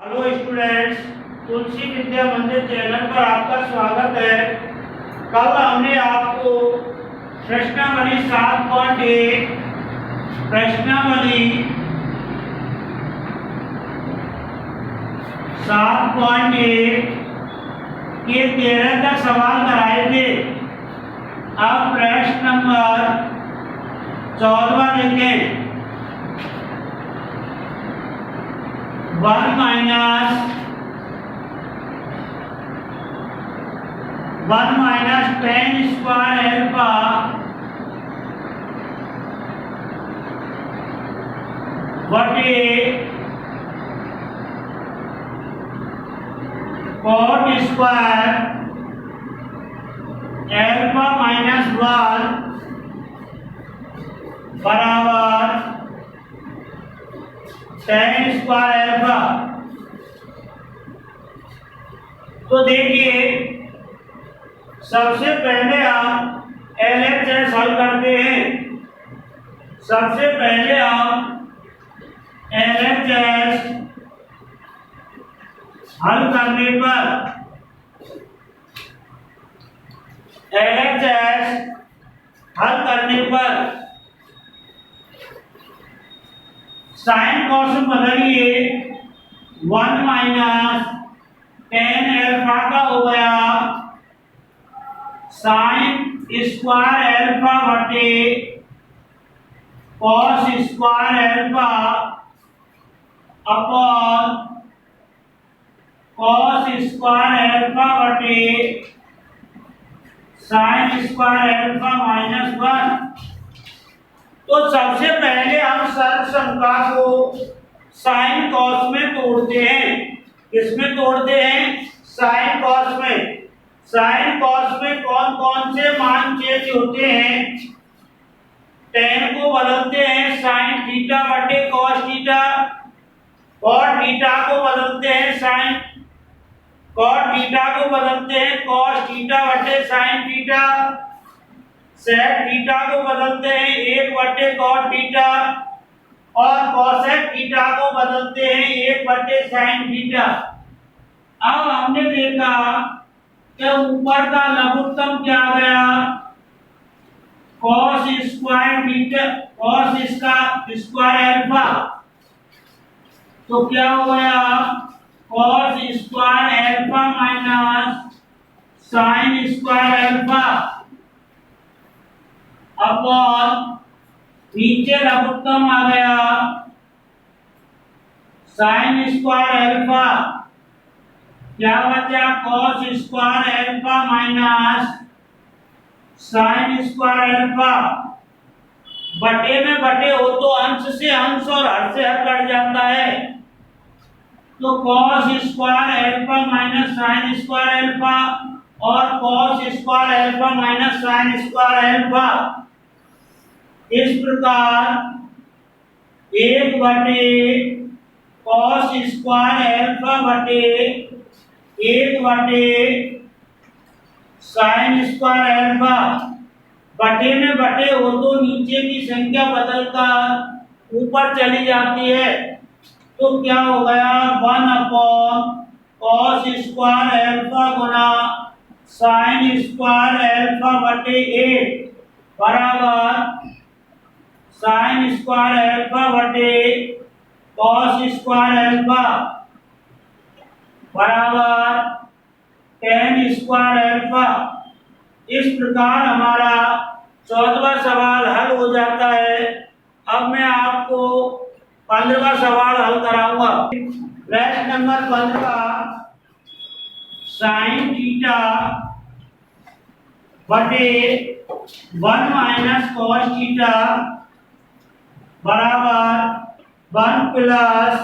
Hello students, तुलसी विद्या मंदिर channel पर आपका स्वागत है। कल हमने आपको प्रश्नावली 7.1 के 13 तक सवाल कराए थे। अब प्रश्न नंबर 14 देखें। 1 माइनस tan स्क्वायर अल्फा बटे cot स्क्वायर अल्फा माइनस 1 बराबर tan स्क्वायर अल्फा। तो देखिए, सबसे पहले हम LHS हल करते हैं। सबसे पहले हम LHS हल करने पर साइन कॉस में बदलिए। 1 माइनस tan अल्फा का हो गया साइन स्क्वायर अल्फा बटे cos square alpha upon cos square alpha बटे साइन स्क्वायर अल्फा माइनस 1। तो सबसे पहले हम सर्व संख्या को साइन कॉस में तोड़ते हैं। किसमें तोड़ते हैं? साइन कॉस में। साइन कॉस में कौन कौन से मान चेंज होते हैं? tan को बदलते हैं साइन थीटा बटे कॉस थीटा, और थीटा को बदलते हैं साइन कॉट थीटा को बदलते हैं कॉस थीटा बटे साइन थीटा, सेक थीटा को बदलते हैं 1 बटे कॉट थीटा, और कोसेक थीटा को बदलते हैं 1 बटे साइन थीटा। अब हमने देखा कि ऊपर का लघुत्तम क्या आ गया? कॉस स्क्वायर थीटा कॉस इसका स्क्वायर अल्फा। तो क्या हो गया? Cos square alpha minus sine square alpha upon नीचे लघुत्तम आ गया साइन स्क्वायर अल्फा। क्या बचा? Cos square alpha minus sine square alpha. बटे में बटे हो तो अंश से अंश और हर से हर कट जाता है। तो cos square alpha minus sine square alpha और cos square alpha minus sine square alpha. इस प्रकार 1 बटे कॉस स्क्वायर अल्फा बटे 1 बटे साइन स्क्वायर अल्फा। बटे में बटे हो तो नीचे की संख्या बदलकर ऊपर चली जाती है। तो क्या हो गया? 1 अपॉन कॉस स्क्वायर अल्फा गुना साइन स्क्वायर अल्फा बटे 1 बराबर साइन स्क्वायर अल्फा बटे कॉस स्क्वायर अल्फा बराबर tan स्क्वायर अल्फा। इस प्रकार हमारा 14वां सवाल हल हो जाता है। अब मैं आपको 15वां सवाल हल कराऊंगा। प्रश्न नंबर 15, साइन थीटा बटे 1 माइनस कॉस थीटा बराबर 1 प्लस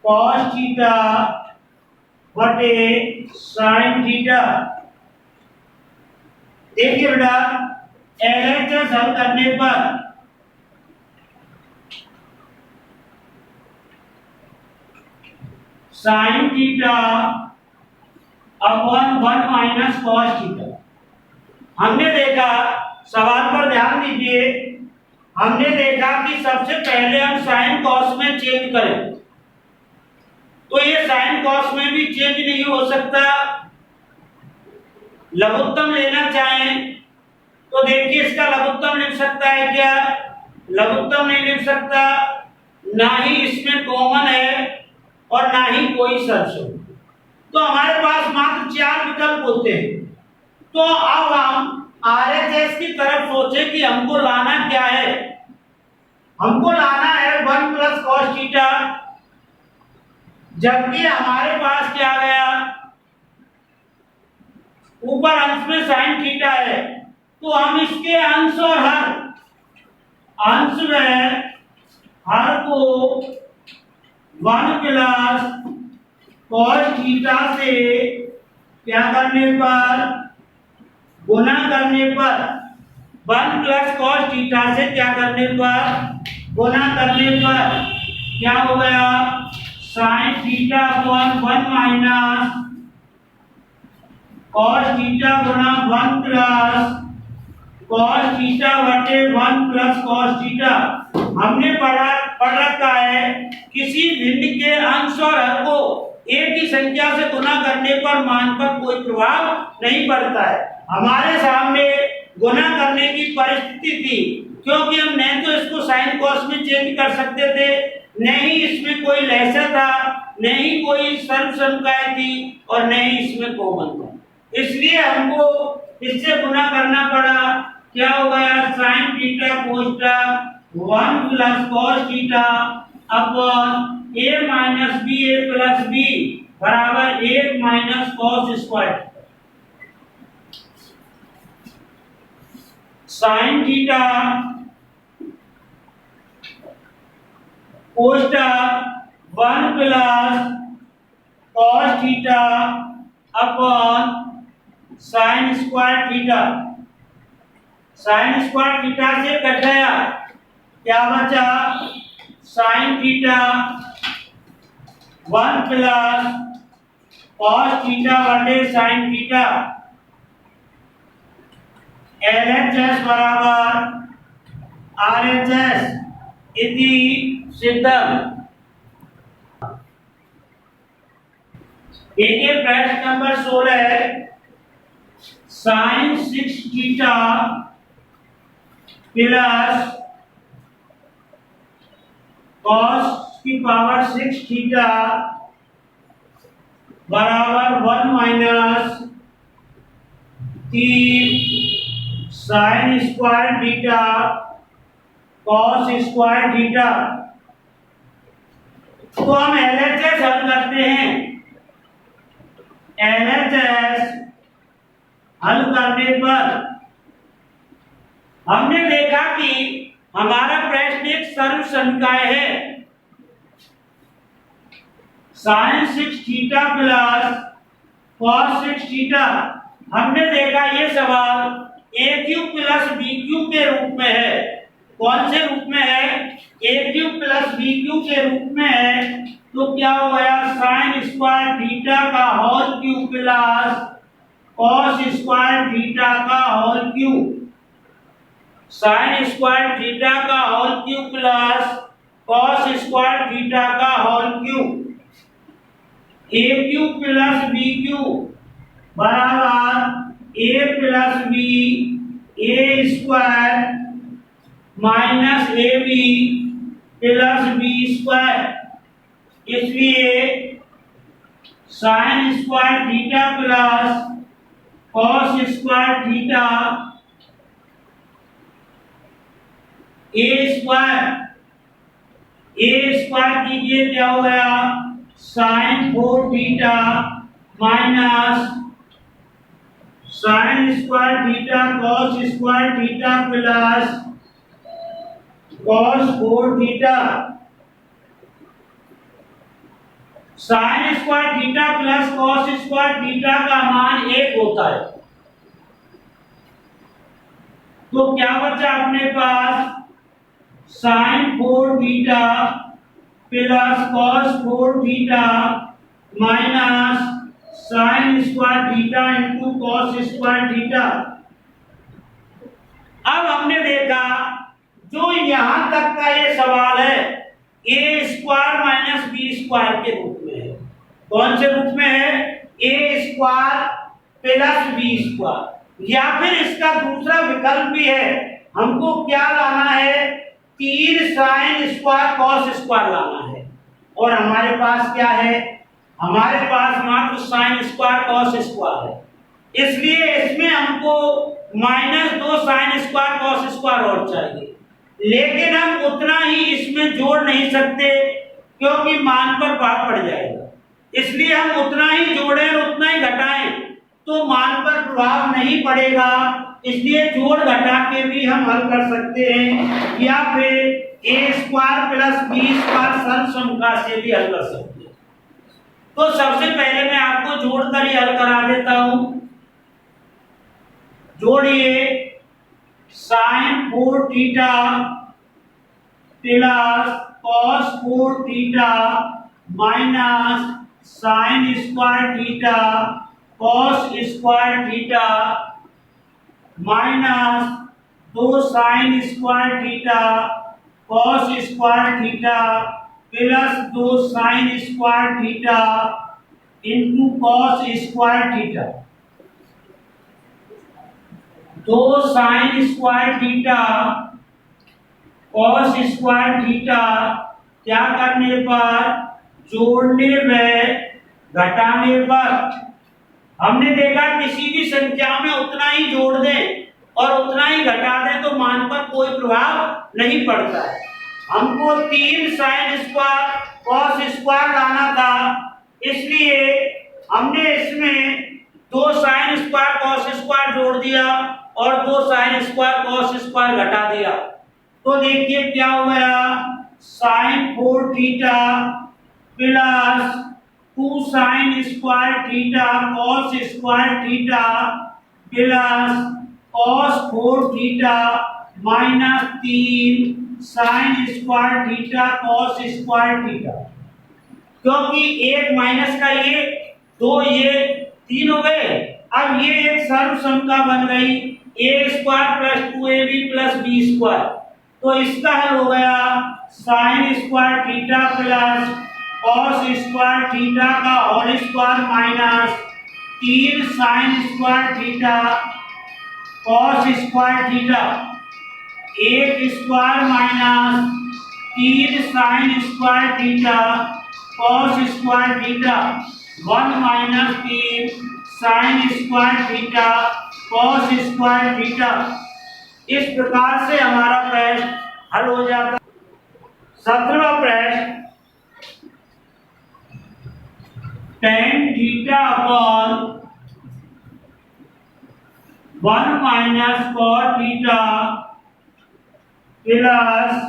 कॉस थीटा बटे साइन थीटा। देखिए बेटा, LHS हल करने पर sign theta upon 1 minus cos theta. हमने देखा, सवाल पर ध्यान दीजिए, हमने देखा कि सबसे पहले हम साइन कॉस में चेंज करें। तो ये साइन कॉस में भी चेंज नहीं हो सकता। लघुत्तम लेना चाहें तो देखिए इसका लघुत्तम लिख सकता है क्या? लघुत्तम नहीं लिख सकता, ना ही इसमें कॉमन है और ना ही कोई सरसों। तो हमारे पास मात्र 4 विकल्प होते हैं। तो अब हम आरएचएस की तरफ सोचे कि हमको लाना क्या है। हमको लाना है 1 प्लस कॉस थीटा, जबकि हमारे पास क्या गया, ऊपर अंश में साइन थीटा है। तो हम इसके अंश और अंश में हर को 1 प्लस कॉस थीटा से क्या करने पर, गुना करने पर, 1 प्लस कॉस थीटा से क्या करने पर, गुना करने पर क्या हो गया, sine theta upon 1 minus cos theta गुना 1 प्लस कॉस थीटा बटे 1 प्लस कॉस थीटा। हमने पढ़ रखा है किसी भिन्न के अंश और हर को एक ही संख्या से गुना करने पर मान पर कोई प्रभाव नहीं पड़ता है। हमारे सामने गुना करने की परिस्थिति थी, क्योंकि हम न तो इसको साइन कॉस में चेंज कर सकते थे, न ही इसमें कोई लहसा था, न ही कोई सर्वसंख्याएं थी और न ही इसमें कॉमन था। इसलिए हमको इससे गुना करना पड़ा। क्या हो गया, साइन थीटा कोष्टक 1 plus cos theta upon a minus B a plus B बराबर 1 minus cos square. Sine theta कोष्टक 1 plus cos theta upon sine square theta. Sine square theta से कट गया, क्या बचा, sine theta 1 plus cos theta बटे sine theta. LHS बराबर RHS इति सिद्धम। देखिए प्रश्न नंबर 16 है, साइन 6 थीटा प्लस कॉस की पावर 6 थीटा बराबर 1 minus 3 sine square theta cos square theta. तो हम LHS हल करते हैं। LHS हल करने पर हमने देखा कि हमारा प्रश्न एक सर्वसंख्याएं है। Sine 6 theta plus cos 6 theta, हमने देखा ये सवाल a cube plus B cube के रूप में है। कौन से रूप में है, a cube plus B cube के रूप में है। तो क्या हो गया, साइन स्क्वायर थीटा का whole cube plus cos square theta का whole cube. Sine square theta का whole cube plus cos square theta का whole cube. a cube plus B cube बराबर a plus B a square minus A B plus B square. इसलिए sine square theta plus cos square theta A square कीजिए, क्या हो गया, sine 4 theta minus sine square theta cos square theta plus cos 4 theta. Sine square theta plus cos square theta का मान 1 होता है। तो क्या बचा अपने पास, sine 4 theta plus cos 4 theta minus sine square theta into cos square theta. अब हमने देखा जो यहां तक का ये सवाल है a square minus B square के रूप में है। कौन से रूप में है? A square plus B square. या फिर इसका दूसरा विकल्प भी है, हमको क्या लाना है? 3 साइन स्क्वायर कॉस स्क्वायर लाना है। और हमारे पास क्या है? हमारे पास मात्र साइन स्क्वायर कॉस स्क्वायर है, इसलिए इसमें हमको -2 साइन स्क्वायर कॉस स्क्वायर और चाहिए। लेकिन हम उतना ही इसमें जोड़ नहीं सकते क्योंकि मान पर भार पड़ जाएगा, इसलिए हम उतना ही जोड़ें और उतना ही घटाएं तो मान पर प्रभाव नहीं पड़ेगा। इसलिए जोड़ घटा के भी हम हल कर सकते हैं, या फिर ए स्क्वायर प्लस बी स्क्वायर सर्वसम्मता से भी हल कर सकते हैं। तो सबसे पहले मैं आपको जोड़कर ही हल करा देता हूं। जोड़िए sine 4 theta plus cos 4 theta minus sine square theta cos square theta minus 2 sine square theta cos square theta plus 2 sine square theta into cos square theta. 2 sine square theta cos square theta क्या करने पर? जोड़ने में घटाने पर। हमने देखा किसी भी संख्या में उतना ही जोड़ दें और उतना ही घटा दें तो मान पर कोई प्रभाव नहीं पड़ता है। हमको 3 साइन स्क्वायर कॉस स्क्वायर लाना था, इसलिए हमने इसमें 2 साइन स्क्वायर कॉस स्क्वायर जोड़ दिया और 2 साइन स्क्वायर कॉस स्क्वायर घटा दिया। तो देखिए क्या हो गया? Sine 4 theta plus 2 sine square theta cos square theta plus cos 4 theta minus 3 sine square theta cos square theta. क्योंकि एक माइनस का ये 2 ये 3 हो गए, अब ये एक सर्वसम्मता बन गई A square plus 2ab plus B square. तो इसका हल हो गया sine square theta plus cos square theta का whole square minus 3 sine square theta cos square theta, 1 square minus 3 sine square theta cos square theta 1 minus 3 sine square theta cos square theta. इस प्रकार से हमारा प्रश्न हल हो जाता। 17वां प्रश्न tan theta upon 1 minus cot theta plus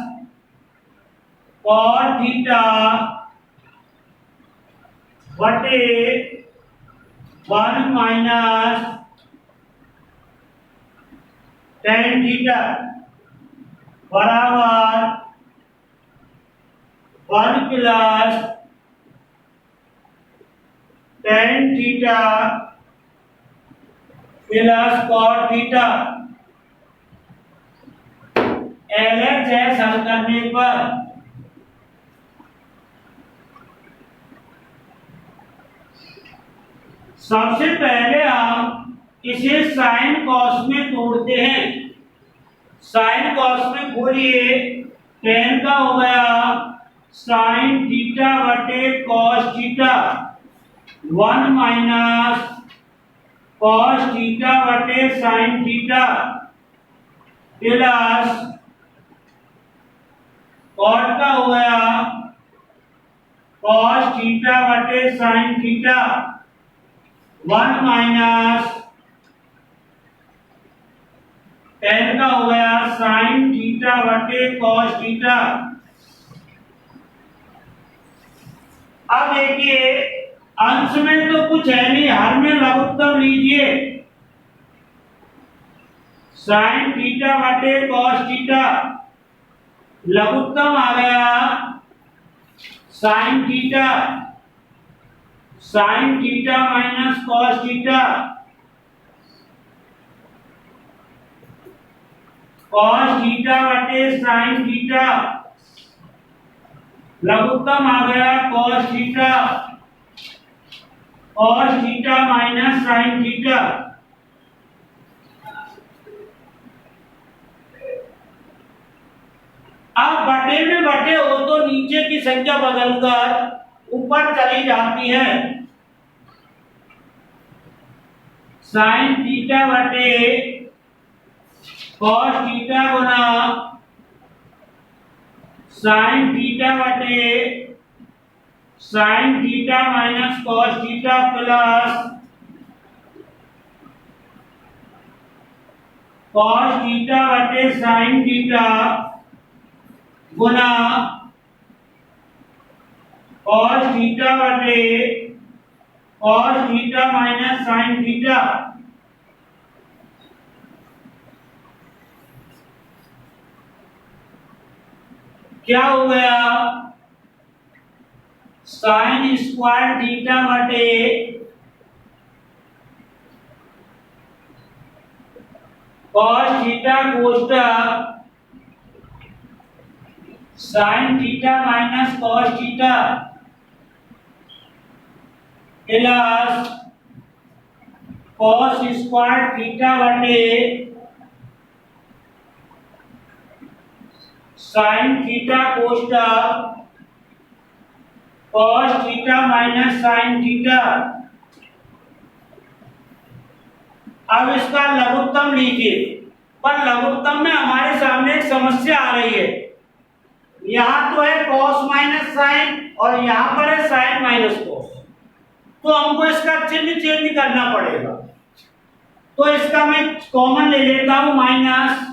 cot theta बटे 1 माइनस tan थीटा बराबर 1 plus tan theta plus cot theta. LHS हल करने पर सबसे पहले हम इसे साइन कॉस में तोड़ते हैं। साइन कॉस में खोलिए, tan का हो गया साइन थीटा बटे cos theta 1 minus cos theta बटे साइन थीटा प्लस कॉट का हो गया कॉस थीटा बटे साइन थीटा 1 माइनस tan का हो गया साइन थीटा बटे कॉस थीटा। अब देखिए अंश में तो कुछ है नहीं, हर में लघुत्तम लीजिए। साइन थीटा बटे कॉस थीटा लघुत्तम आ गया sine theta minus cos theta, cos theta बटे साइन थीटा लघुत्तम आ गया cos theta cos theta minus sine theta. अब बटे में बटे हो तो नीचे की संख्या बदलकर ऊपर चली जाती है। साइन थीटा बटे कॉस थीटा गुना साइन थीटा बटे sine theta minus cos theta plus cos theta बटे साइन थीटा गुना कॉस थीटा बटे cos theta minus sine theta. क्या हो गया? साइन स्क्वायर थीटा बटे कॉस थीटा कोष्टक sine theta minus cos theta plus cos square theta बटे sine theta कोष्टक cos theta minus sine theta. अब इसका लघुत्तम लीजिए, पर लघुत्तम में हमारे सामने एक समस्या आ रही है। यहाँ तो है कॉस माइनस साइन और यहाँ पर है साइन माइनस कॉस, तो हमको इसका चिन्ह चेंज करना पड़ेगा। तो इसका मैं कॉमन ले लेता हूं, माइनस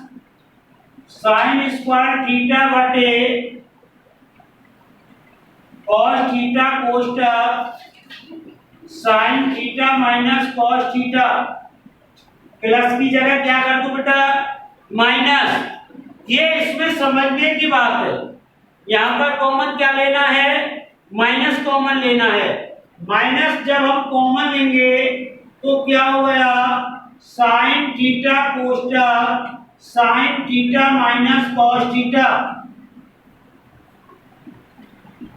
साइन स्क्वायर थीटा बटे कॉस थीटा कोष्टक sine theta minus cos theta. Plus की जगह क्या कर दो बेटा? माइनस। ये इसमें समझने की बात है। यहाँ पर कॉमन क्या लेना है? माइनस कॉमन लेना है। माइनस जब हम कॉमन लेंगे तो क्या हो गया? साइन थीटा कोष्टक sine theta minus cos theta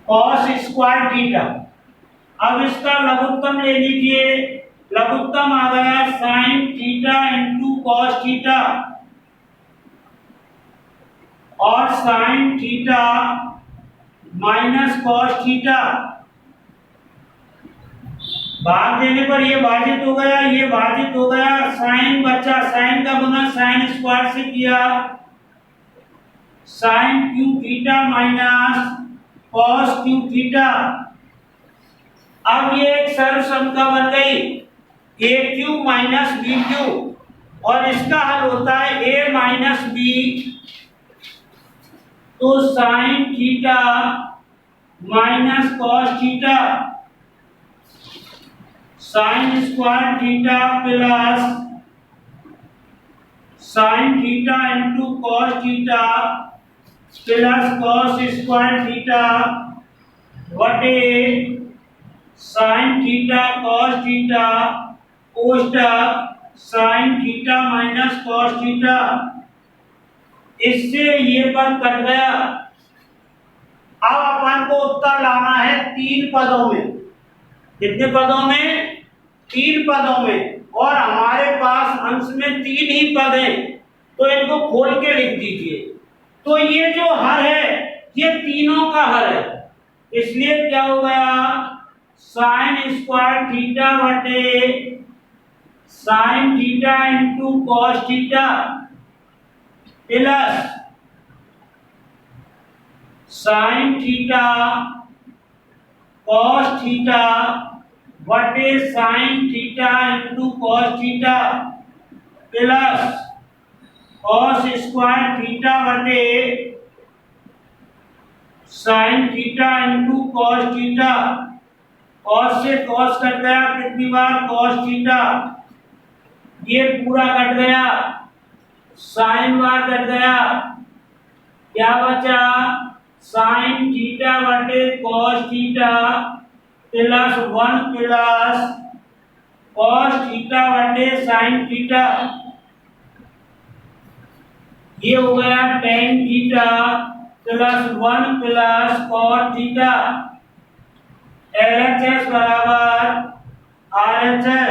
cos square theta. अब इसका लघुत्तम ले लीजिए। लघुत्तम आ गया sine theta into cos theta और sine theta minus cos theta. भाग देने पर ये भाजित हो गया, ये भाजित हो गया। साइन बचा, साइन का गुना साइन स्क्वायर से किया, sine cube theta minus cos cube theta. अब ये एक सर्वसंख्या बन गई A cube minus B cube और इसका हल होता है ए माइनस बी। तो sine theta minus cos theta sine square theta plus sine theta into cos theta plus cos square theta बटे साइन थीटा कॉस थीटा कोष्टक sine theta minus cos theta. इससे ये पद कट गया। अब अपन को उत्तर लाना है 3 पदों में। कितने पदों में? 3 पदों में। और हमारे पास अंश में 3 ही पद हैं, तो इनको खोल के लिख दीजिए। तो ये जो हर है ये तीनों का हर है। इसलिए क्या हो गया? साइन स्क्वायर थीटा बटे sine theta into cos theta plus sine theta cos theta बटे sine theta into cos theta plus cos square theta बटे sine theta into cos theta. Cos से कॉस कट गया, कितनी बार? Cos theta. ये पूरा cut गया, sine bar cut गया, क्या बचा? साइन थीटा बटे cos theta plus 1 plus cos theta बटे साइन थीटा। ये हो गया tan theta plus 1 plus cos theta. LHS बराबर एच है